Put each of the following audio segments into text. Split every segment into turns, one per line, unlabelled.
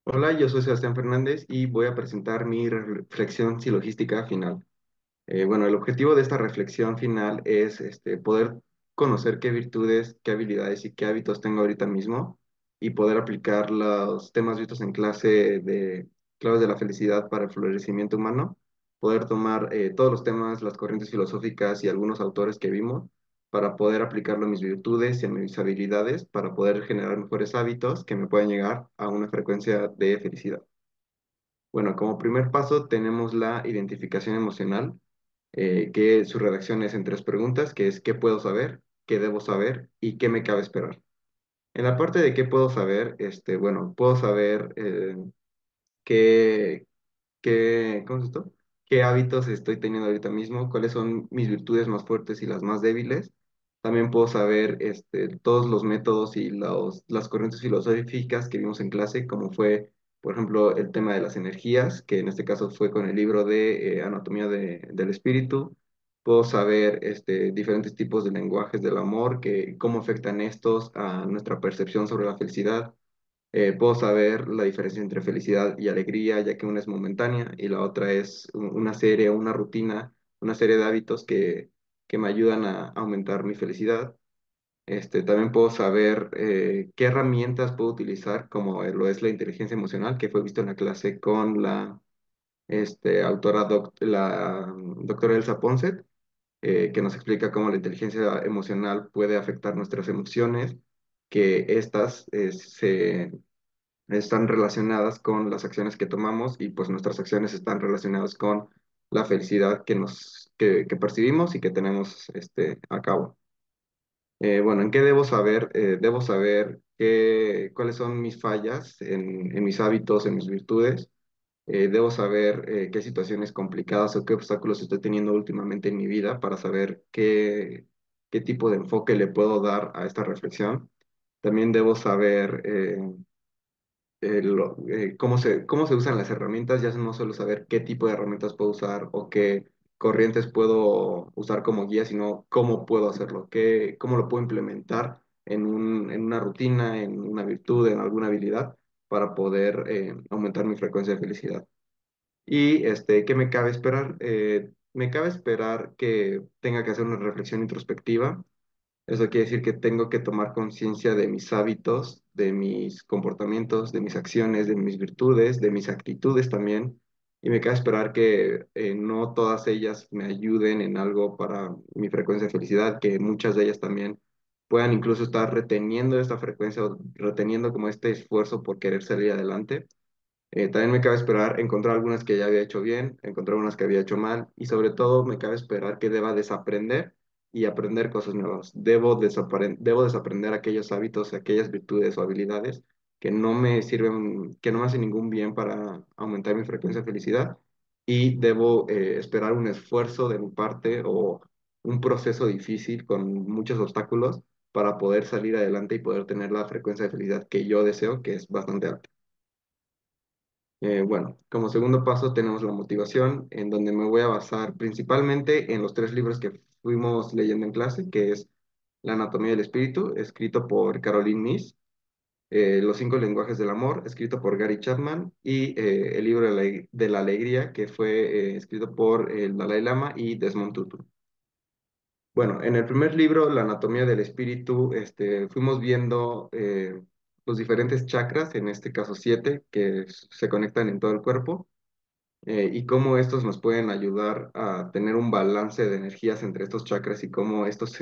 Hola, yo soy Sebastián Fernández y voy a presentar mi reflexión silogística final. Bueno, el objetivo de esta reflexión final es poder conocer qué virtudes, qué habilidades y qué hábitos tengo ahorita mismo y poder aplicar los temas vistos en clase de claves de la felicidad para el florecimiento humano, poder tomar todos los temas, las corrientes filosóficas y algunos autores que vimos para poder aplicarlo a mis virtudes y a mis habilidades para poder generar mejores hábitos que me puedan llegar a una frecuencia de felicidad. Bueno, como primer paso tenemos la identificación emocional, que su redacción es en tres preguntas, que es ¿qué puedo saber? ¿Qué debo saber? ¿Y qué me cabe esperar? En la parte de qué puedo saber, bueno, puedo saber qué, ¿cómo es esto? ¿Qué hábitos estoy teniendo ahorita mismo? ¿Cuáles son mis virtudes más fuertes y las más débiles? También puedo saber todos los métodos y las corrientes filosóficas que vimos en clase, como fue, por ejemplo, el tema de las energías, que en este caso fue con el libro de Anatomía del Espíritu. Puedo saber diferentes tipos de lenguajes del amor, cómo afectan estos a nuestra percepción sobre la felicidad. Puedo saber la diferencia entre felicidad y alegría, ya que una es momentánea y la otra es una serie, una rutina, una serie de hábitos que me ayudan a aumentar mi felicidad. También puedo saber qué herramientas puedo utilizar, como lo es la inteligencia emocional, que fue visto en la clase con la autora, la doctora Elsa Ponset, que nos explica cómo la inteligencia emocional puede afectar nuestras emociones, que estas están relacionadas con las acciones que tomamos y pues nuestras acciones están relacionadas con la felicidad que percibimos y que tenemos a cabo. Bueno, ¿en qué debo saber? Debo saber cuáles son mis fallas en mis hábitos, en mis virtudes. Debo saber qué situaciones complicadas o qué obstáculos estoy teniendo últimamente en mi vida para saber qué tipo de enfoque le puedo dar a esta reflexión. También debo saber cómo se usan las herramientas, ya no solo saber qué tipo de herramientas puedo usar o qué corrientes puedo usar como guía, sino cómo puedo hacerlo, cómo lo puedo implementar en una rutina, en una virtud, en alguna habilidad para poder aumentar mi frecuencia de felicidad. Y ¿qué me cabe esperar? Me cabe esperar que tenga que hacer una reflexión introspectiva. Eso quiere decir que tengo que tomar conciencia de mis hábitos, de mis comportamientos, de mis acciones, de mis virtudes, de mis actitudes también. Y me cabe esperar que no todas ellas me ayuden en algo para mi frecuencia de felicidad, que muchas de ellas también puedan incluso estar reteniendo esta frecuencia o reteniendo como este esfuerzo por querer salir adelante. También me cabe esperar encontrar algunas que ya había hecho bien, encontrar unas que había hecho mal y sobre todo me cabe esperar que deba desaprender y aprender cosas nuevas. Debo desaprender aquellos hábitos, aquellas virtudes o habilidades que no me sirven, que no me hacen ningún bien para aumentar mi frecuencia de felicidad y debo esperar un esfuerzo de mi parte o un proceso difícil con muchos obstáculos para poder salir adelante y poder tener la frecuencia de felicidad que yo deseo, que es bastante alta. Bueno, como segundo paso tenemos la motivación, en donde me voy a basar principalmente en los tres libros que fuimos leyendo en clase, que es La anatomía del espíritu, escrito por Caroline Myss, Los cinco lenguajes del amor, escrito por Gary Chapman, y el libro de la alegría, que fue escrito por el Dalai Lama y Desmond Tutu. Bueno, en el primer libro, La anatomía del espíritu, fuimos viendo los diferentes chakras, en este caso siete, que se conectan en todo el cuerpo y cómo estos nos pueden ayudar a tener un balance de energías entre estos chakras y cómo estos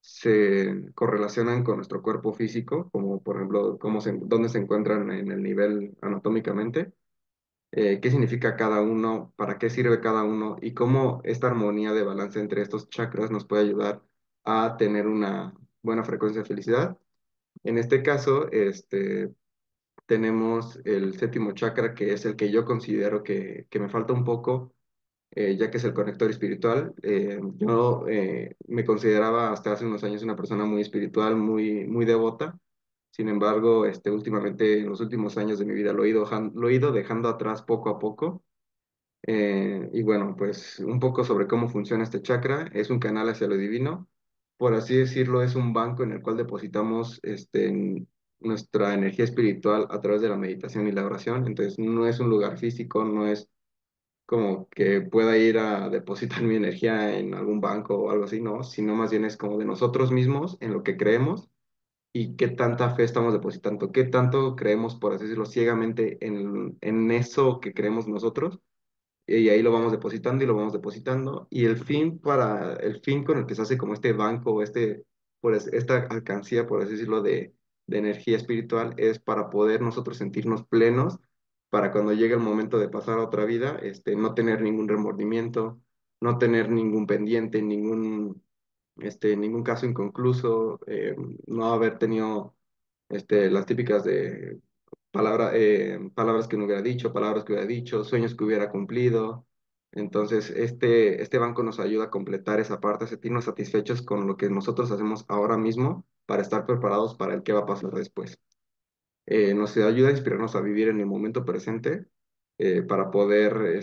se correlacionan con nuestro cuerpo físico, como por ejemplo, dónde se encuentran en el nivel anatómicamente, qué significa cada uno, para qué sirve cada uno y cómo esta armonía de balance entre estos chakras nos puede ayudar a tener una buena frecuencia de felicidad. En este caso, tenemos el séptimo chakra, que es el que yo considero que me falta un poco, ya que es el conector espiritual. Yo me consideraba hasta hace unos años una persona muy espiritual, muy devota. Sin embargo, últimamente, en los últimos años de mi vida, lo he ido dejando atrás poco a poco. Y bueno, pues un poco sobre cómo funciona este chakra. Es un canal hacia lo divino. Por así decirlo, es un banco en el cual depositamos nuestra energía espiritual a través de la meditación y la oración. Entonces, no es un lugar físico, no es como que pueda ir a depositar mi energía en algún banco o algo así, no, sino más bien es como de nosotros mismos, en lo que creemos y qué tanta fe estamos depositando, qué tanto creemos, por así decirlo, ciegamente en eso que creemos nosotros y ahí lo vamos depositando y lo vamos depositando. Y el fin con el que se hace como este banco, esta alcancía, por así decirlo, de energía espiritual, es para poder nosotros sentirnos plenos, para cuando llegue el momento de pasar a otra vida, no tener ningún remordimiento, no tener ningún pendiente, ningún caso inconcluso, no haber tenido las típicas de palabras que no hubiera dicho, palabras que hubiera dicho, sueños que hubiera cumplido. Entonces, este banco nos ayuda a completar esa parte, a sentirnos satisfechos con lo que nosotros hacemos ahora mismo para estar preparados para el que va a pasar después. Nos ayuda a inspirarnos a vivir en el momento presente para poder,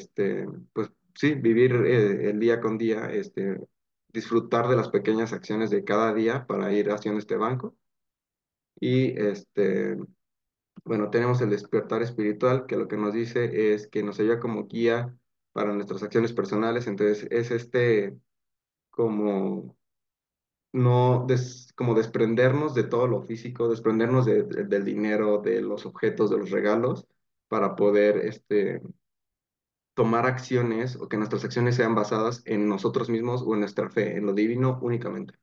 pues sí, vivir el día con día, disfrutar de las pequeñas acciones de cada día para ir haciendo este banco. Y bueno, tenemos el despertar espiritual, que lo que nos dice es que nos ayuda como guía para nuestras acciones personales. Entonces, es como no como desprendernos de todo lo físico, desprendernos del dinero, de los objetos, de los regalos, para poder tomar acciones o que nuestras acciones sean basadas en nosotros mismos o en nuestra fe, en lo divino únicamente.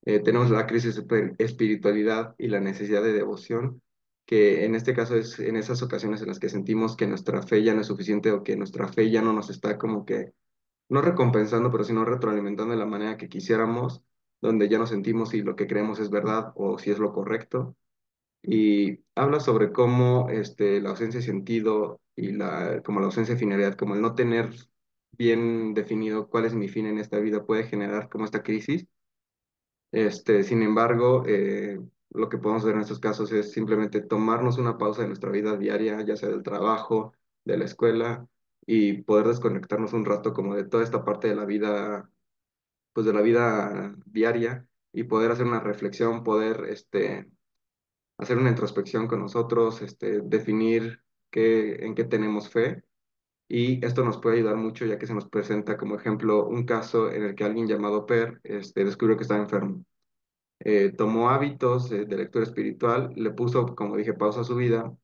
Tenemos la crisis de espiritualidad y la necesidad de devoción, que en este caso es en esas ocasiones en las que sentimos que nuestra fe ya no es suficiente o que nuestra fe ya no nos está como que, no recompensando, pero sino retroalimentando de la manera que quisiéramos, donde ya no sentimos si lo que creemos es verdad o si es lo correcto. Y habla sobre cómo la ausencia de sentido y como la ausencia de finalidad, como el no tener bien definido cuál es mi fin en esta vida puede generar como esta crisis. Sin embargo, lo que podemos ver en estos casos es simplemente tomarnos una pausa de nuestra vida diaria, ya sea del trabajo, de la escuela, y poder desconectarnos un rato como de toda esta parte de la vida, pues de la vida diaria, y poder hacer una reflexión, poder hacer una introspección con nosotros, definir en qué tenemos fe. Y esto nos puede ayudar mucho ya que se nos presenta como ejemplo un caso en el que alguien llamado Per descubrió que estaba enfermo. Tomó hábitos de lectura espiritual, le puso, como dije, pausa a su vida,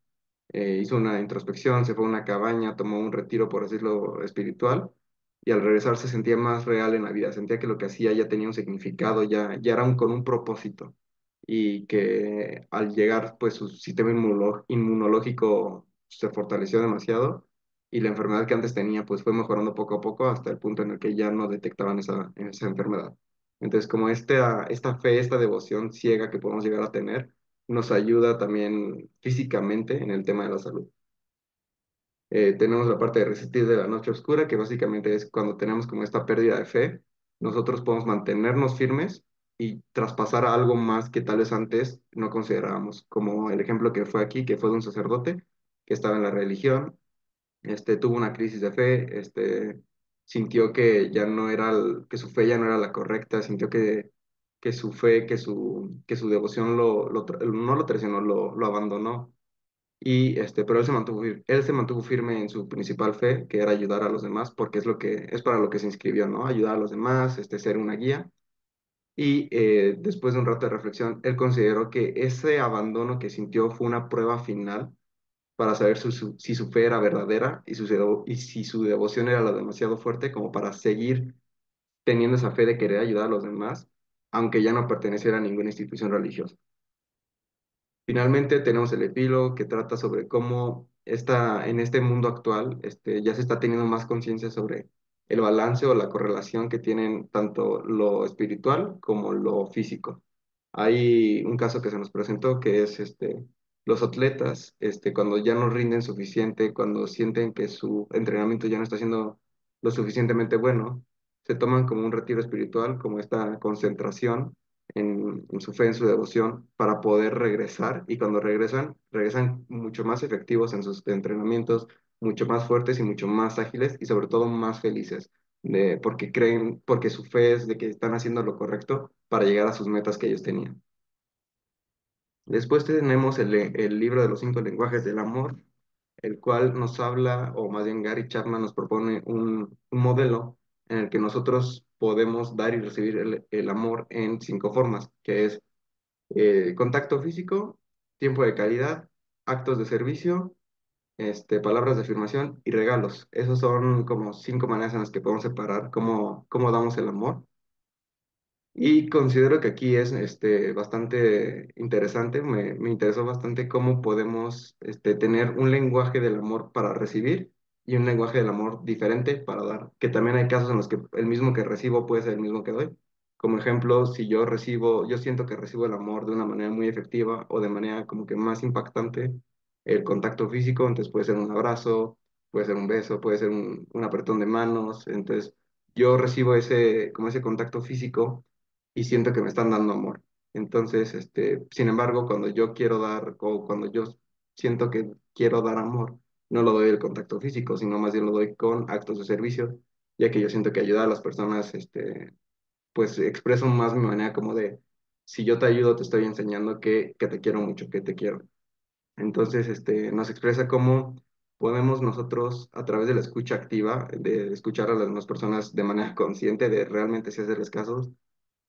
hizo una introspección, se fue a una cabaña, tomó un retiro, por decirlo, espiritual, y al regresar se sentía más real en la vida, sentía que lo que hacía ya tenía un significado, ya era con un propósito, y que al llegar, pues su sistema inmunológico se fortaleció demasiado, y la enfermedad que antes tenía, pues fue mejorando poco a poco hasta el punto en el que ya no detectaban esa enfermedad. Entonces, como esta fe, esta devoción ciega que podemos llegar a tener, nos ayuda también físicamente en el tema de la salud. Tenemos la parte de resistir de la noche oscura, que básicamente es cuando tenemos como esta pérdida de fe, nosotros podemos mantenernos firmes y traspasar a algo más que tal vez antes no considerábamos, como el ejemplo que fue aquí, que fue de un sacerdote que estaba en la religión, tuvo una crisis de fe, sintió que ya no era, que su fe ya no era la correcta, sintió que su fe, que su devoción no lo traicionó, lo abandonó. Pero él se mantuvo firme en su principal fe, que era ayudar a los demás, porque es para lo que se inscribió, ¿no? Ayudar a los demás, ser una guía. Y después de un rato de reflexión, él consideró que ese abandono que sintió fue una prueba final para saber si su fe era verdadera y si su devoción era lo demasiado fuerte como para seguir teniendo esa fe de querer ayudar a los demás, aunque ya no perteneciera a ninguna institución religiosa. Finalmente tenemos el epílogo que trata sobre cómo en este mundo actual ya se está teniendo más conciencia sobre el balance o la correlación que tienen tanto lo espiritual como lo físico. Hay un caso que se nos presentó que es los atletas, cuando ya no rinden suficiente, cuando sienten que su entrenamiento ya no está siendo lo suficientemente bueno, se toman como un retiro espiritual, como esta concentración en su fe, en su devoción, para poder regresar. Y cuando regresan mucho más efectivos en sus entrenamientos, mucho más fuertes y mucho más ágiles y sobre todo más felices, porque creen, porque su fe es de que están haciendo lo correcto para llegar a sus metas que ellos tenían. Después tenemos el libro de los 5 lenguajes del amor, el cual nos habla, o más bien Gary Chapman nos propone un modelo en el que nosotros podemos dar y recibir el amor en 5 formas, que es contacto físico, tiempo de calidad, actos de servicio, palabras de afirmación y regalos. Esos son como 5 maneras en las que podemos separar cómo damos el amor. Y considero que aquí es bastante interesante, me interesó bastante cómo podemos tener un lenguaje del amor para recibir y un lenguaje del amor diferente para dar, que también hay casos en los que el mismo que recibo puede ser el mismo que doy. Como ejemplo, si yo recibo, yo siento que recibo el amor de una manera muy efectiva o de manera como que más impactante, el contacto físico, entonces puede ser un abrazo, puede ser un beso, puede ser un apretón de manos, entonces yo recibo como ese contacto físico y siento que me están dando amor. Entonces, sin embargo, cuando yo quiero dar o cuando yo siento que quiero dar amor, no lo doy el contacto físico, sino más bien lo doy con actos de servicio, ya que yo siento que ayudar a las personas, pues expreso más mi manera como de, si yo te ayudo, te estoy enseñando que te quiero mucho, que te quiero. Entonces, nos expresa cómo podemos nosotros, a través de la escucha activa, de escuchar a las demás personas de manera consciente, de realmente sí hacerles casos,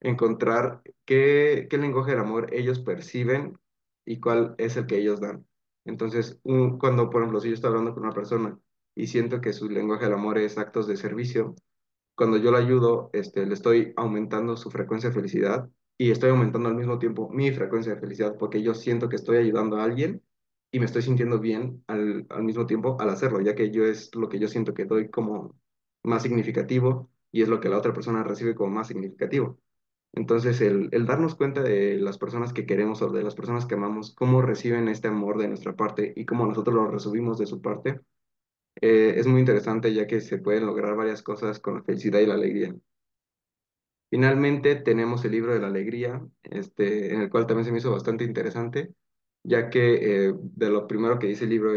encontrar qué lenguaje del amor ellos perciben y cuál es el que ellos dan. Entonces, cuando, por ejemplo, si yo estoy hablando con una persona y siento que su lenguaje del amor es actos de servicio, cuando yo lo ayudo, le estoy aumentando su frecuencia de felicidad y estoy aumentando al mismo tiempo mi frecuencia de felicidad porque yo siento que estoy ayudando a alguien y me estoy sintiendo bien al mismo tiempo al hacerlo, ya que yo es lo que yo siento que doy como más significativo y es lo que la otra persona recibe como más significativo. Entonces, el darnos cuenta de las personas que queremos o de las personas que amamos, cómo reciben este amor de nuestra parte y cómo nosotros lo recibimos de su parte, es muy interesante ya que se pueden lograr varias cosas con la felicidad y la alegría. Finalmente tenemos el libro de la alegría, en el cual también se me hizo bastante interesante, ya que de lo primero que dice el libro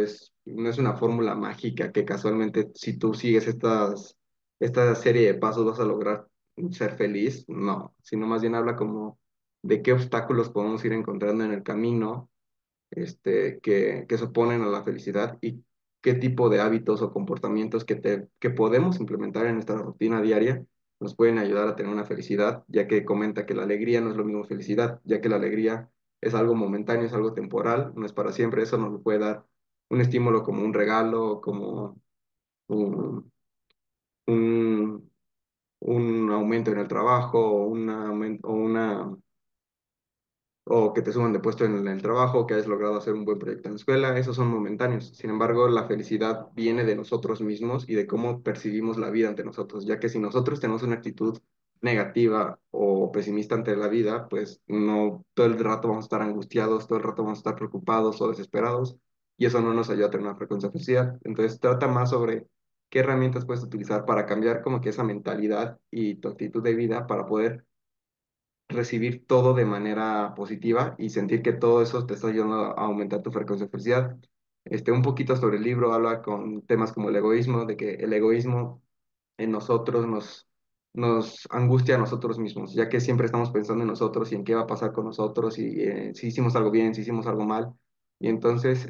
no es una fórmula mágica que casualmente si tú sigues esta serie de pasos vas a lograr ser feliz, no, sino más bien habla como de qué obstáculos podemos ir encontrando en el camino que se oponen a la felicidad y qué tipo de hábitos o comportamientos que podemos implementar en nuestra rutina diaria nos pueden ayudar a tener una felicidad, ya que comenta que la alegría no es lo mismo felicidad, ya que la alegría es algo momentáneo, es algo temporal, no es para siempre, eso nos lo puede dar un estímulo como un regalo, como un, un, un aumento en el trabajo o que te suban de puesto en el trabajo, que hayas logrado hacer un buen proyecto en la escuela, esos son momentáneos. Sin embargo, la felicidad viene de nosotros mismos y de cómo percibimos la vida ante nosotros, ya que si nosotros tenemos una actitud negativa o pesimista ante la vida, pues no todo el rato vamos a estar angustiados, todo el rato vamos a estar preocupados o desesperados, y eso no nos ayuda a tener una frecuencia de felicidad. Entonces, trata más sobre qué herramientas puedes utilizar para cambiar como que esa mentalidad y tu actitud de vida para poder recibir todo de manera positiva y sentir que todo eso te está ayudando a aumentar tu frecuencia de felicidad. Un poquito sobre el libro habla con temas como el egoísmo, de que el egoísmo en nosotros nos angustia a nosotros mismos, ya que siempre estamos pensando en nosotros y en qué va a pasar con nosotros y si hicimos algo bien, si hicimos algo mal. Y entonces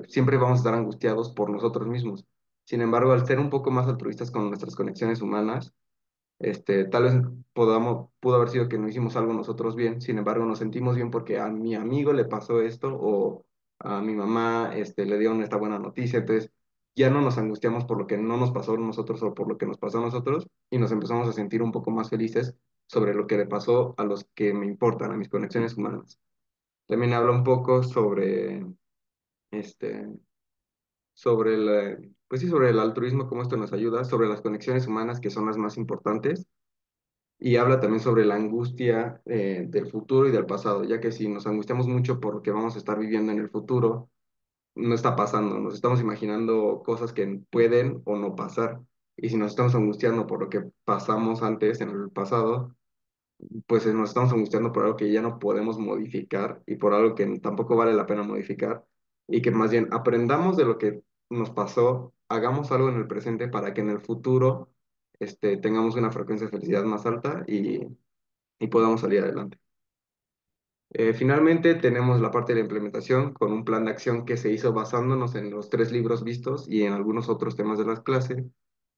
siempre vamos a estar angustiados por nosotros mismos. Sin embargo, al ser un poco más altruistas con nuestras conexiones humanas, tal vez pudo haber sido que no hicimos algo nosotros bien, sin embargo nos sentimos bien porque a mi amigo le pasó esto o a mi mamá le dieron esta buena noticia, entonces ya no nos angustiamos por lo que no nos pasó a nosotros o por lo que nos pasó a nosotros y nos empezamos a sentir un poco más felices sobre lo que le pasó a los que me importan, a mis conexiones humanas. También habla un poco este, pues sí, sobre el altruismo, cómo esto nos ayuda, sobre las conexiones humanas que son las más importantes y habla también sobre la angustia del futuro y del pasado, ya que si nos angustiamos mucho por lo que vamos a estar viviendo en el futuro, no está pasando, nos estamos imaginando cosas que pueden o no pasar. Y si nos estamos angustiando por lo que pasamos antes en el pasado, pues nos estamos angustiando por algo que ya no podemos modificar y por algo que tampoco vale la pena modificar. Y que más bien aprendamos de lo que nos pasó, hagamos algo en el presente para que en el futuro tengamos una frecuencia de felicidad más alta y podamos salir adelante. Finalmente tenemos la parte de la implementación con un plan de acción que se hizo basándonos en los tres libros vistos y en algunos otros temas de las clases.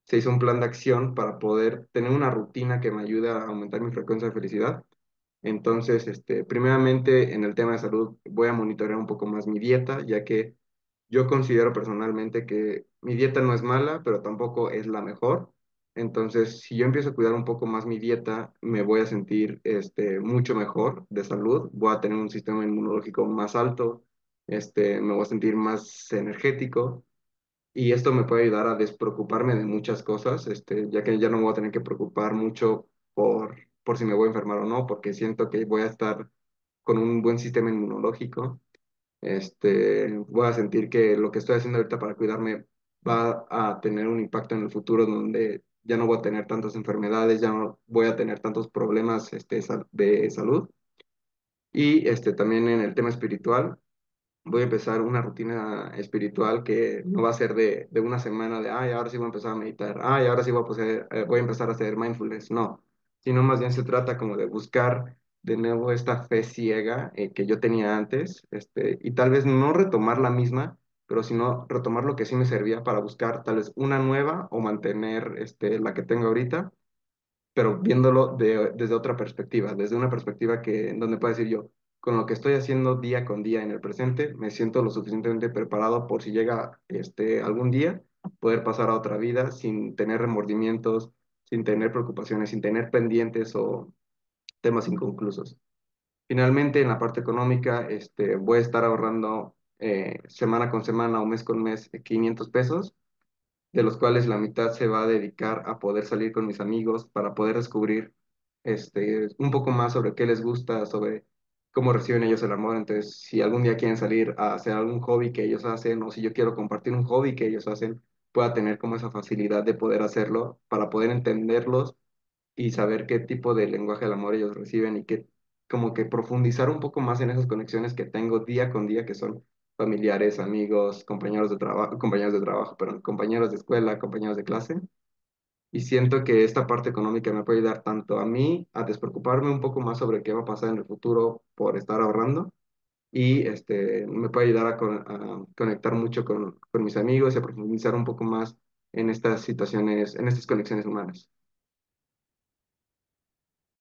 Se hizo un plan de acción para poder tener una rutina que me ayude a aumentar mi frecuencia de felicidad. Entonces, primeramente en el tema de salud voy a monitorear un poco más mi dieta, ya que yo considero personalmente que mi dieta no es mala, pero tampoco es la mejor. Entonces, si yo empiezo a cuidar un poco más mi dieta, me voy a sentir mucho mejor de salud, voy a tener un sistema inmunológico más alto, me voy a sentir más energético y esto me puede ayudar a despreocuparme de muchas cosas, ya que ya no me voy a tener que preocupar mucho por si me voy a enfermar o no, porque siento que voy a estar con un buen sistema inmunológico. Voy a sentir que lo que estoy haciendo ahorita para cuidarme va a tener un impacto en el futuro donde ya no voy a tener tantas enfermedades, ya no voy a tener tantos problemas de salud. Y también en el tema espiritual, voy a empezar una rutina espiritual que no va a ser de una semana de, ay, ahora sí voy a empezar a meditar, ay, ahora sí voy a empezar a hacer mindfulness, no, sino más bien se trata como de buscar de nuevo esta fe ciega que yo tenía antes, y tal vez no retomar la misma, pero sino retomar lo que sí me servía para buscar tal vez una nueva o mantener la que tengo ahorita pero viéndolo desde otra perspectiva, desde una perspectiva que, donde puedo decir yo, con lo que estoy haciendo día con día en el presente, me siento lo suficientemente preparado por si llega algún día, poder pasar a otra vida sin tener remordimientos, sin tener preocupaciones, sin tener pendientes o temas inconclusos. Finalmente, en la parte económica, voy a estar ahorrando semana con semana o mes con mes 500 pesos de los cuales la mitad se va a dedicar a poder salir con mis amigos para poder descubrir un poco más sobre qué les gusta, sobre cómo reciben ellos el amor. Entonces, si algún día quieren salir a hacer algún hobby que ellos hacen o si yo quiero compartir un hobby que ellos hacen, pueda tener como esa facilidad de poder hacerlo para poder entenderlos y saber qué tipo de lenguaje del amor ellos reciben y que como que profundizar un poco más en esas conexiones que tengo día con día, que son familiares, amigos, compañeros de trabajo, perdón, compañeros de escuela, compañeros de clase. Y siento que esta parte económica me puede ayudar tanto a mí a despreocuparme un poco más sobre qué va a pasar en el futuro por estar ahorrando y me puede ayudar a conectar mucho con mis amigos y a profundizar un poco más en estas situaciones, en estas conexiones humanas.